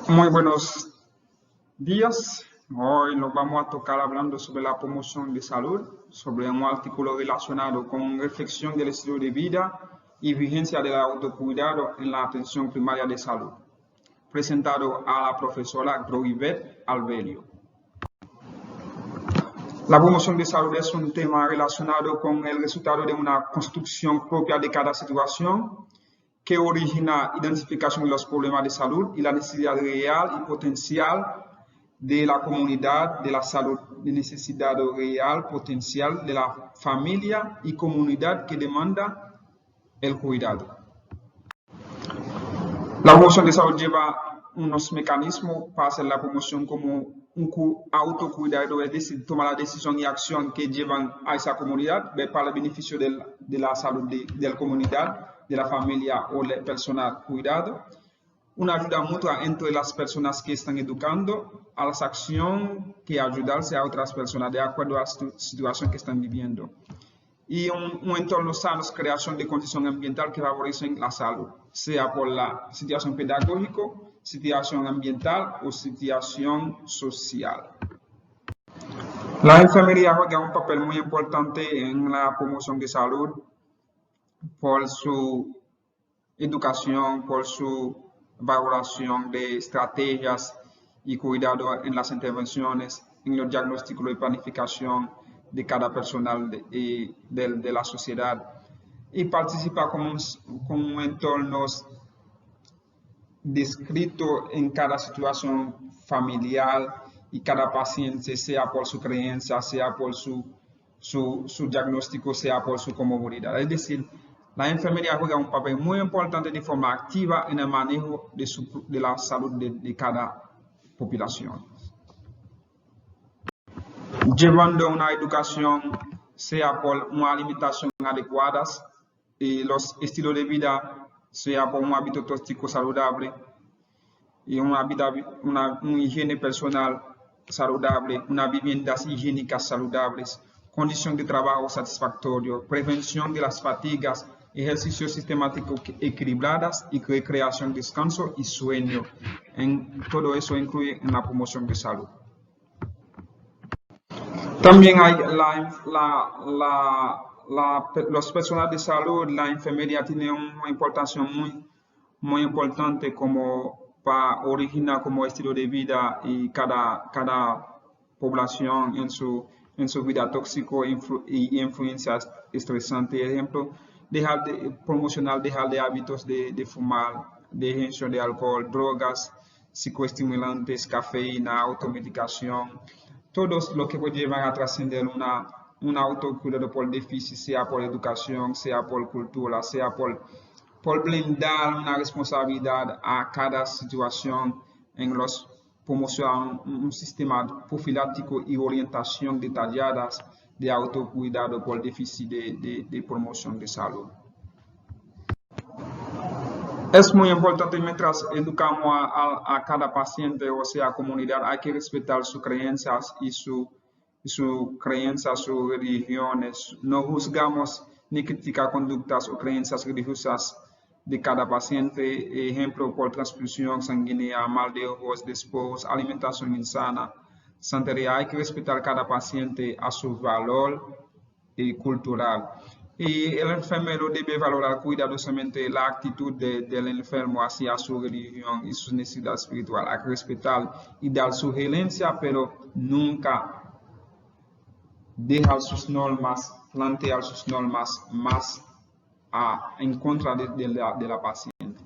Muy buenos días. Hoy nos vamos a tocar hablando sobre la promoción de salud, sobre un artículo relacionado con reflexión del estilo de vida y vigencia del autocuidado en la atención primaria de salud, presentado a la profesora Groibet Alvelio. La promoción de salud es un tema relacionado con el resultado de una construcción propia de cada situación que origina identificación de los problemas de salud y la necesidad real y potencial de la comunidad de la salud, de necesidad real, potencial de la familia y comunidad que demanda el cuidado. La promoción de salud lleva unos mecanismos para hacer la promoción como un autocuidado, es decir, tomar la decisión y acción que llevan a esa comunidad para el beneficio de la salud de la comunidad, de la familia o la persona cuidado. Una ayuda mutua entre las personas que están educando a las acciones que ayudarse a otras personas de acuerdo a la situación que están viviendo. Y un entorno sano, creación de condiciones ambientales que favorecen la salud, sea por la situación pedagógica, situación ambiental o situación social. La enfermería juega un papel muy importante en la promoción de salud por su educación, por su valoración de estrategias y cuidado en las intervenciones, en los diagnósticos y planificación de cada personal de la sociedad, y participa con un entorno descrito en cada situación familiar y cada paciente, sea por su creencia, sea por su diagnóstico, sea por su comorbilidad. Es decir, la enfermería juega un papel muy importante de forma activa en el manejo de la salud de cada población. Llevando una educación, sea por una alimentación adecuada y los estilos de vida, sea por un hábito tóxico saludable y una higiene personal saludable, unas viviendas higiénicas saludables, condición de trabajo satisfactorio, prevención de las fatigas, ejercicios sistemáticos equilibrados y recreación, descanso y sueño. Todo eso incluye en la promoción de salud. También hay los personas de salud, la enfermería tiene una importancia muy importante como para originar como estilo de vida y cada población en su vida tóxico y influencias estresantes. Ejemplo, promocionar dejar de hábitos de fumar, de ingestión de alcohol, drogas, psicoestimulantes, cafeína, automedicación. Todo lo que puede llevar a trascender un autocuidado por déficit, sea por educación, sea por cultura, sea por blindar una responsabilidad a cada situación en los promocionar un sistema profiláctico y orientación detalladas de autocuidado por déficit de promoción de salud. Es muy importante mientras educamos a cada paciente, o sea, comunidad, hay que respetar sus creencias y sus religiones. No juzgamos ni criticamos conductas o creencias religiosas de cada paciente, ejemplo por transfusión sanguínea, mal de ojos, después, alimentación insana, santería. Hay que respetar cada paciente a su valor cultural. Y el enfermero debe valorar cuidadosamente la actitud del enfermo hacia su religión y sus necesidades espirituales. Hay que respetar y dar sugerencia, pero nunca dejar sus normas, plantear sus normas más en contra de la paciente.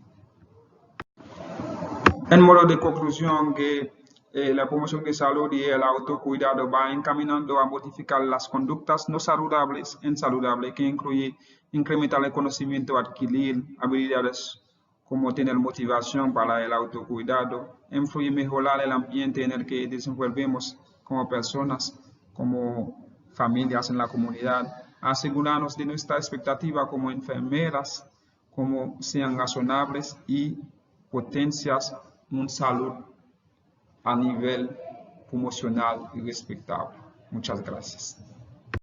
En modo de conclusión, que la promoción de salud y el autocuidado va encaminando a modificar las conductas no saludables en saludables, que incluye incrementar el conocimiento, adquirir habilidades como tener motivación para el autocuidado, influye mejorar el ambiente en el que desenvolvemos como personas, como familias en la comunidad, asegurarnos de nuestra expectativa como enfermeras, como sean razonables y potencias una salud a nivel promocional y respetable. Muchas gracias.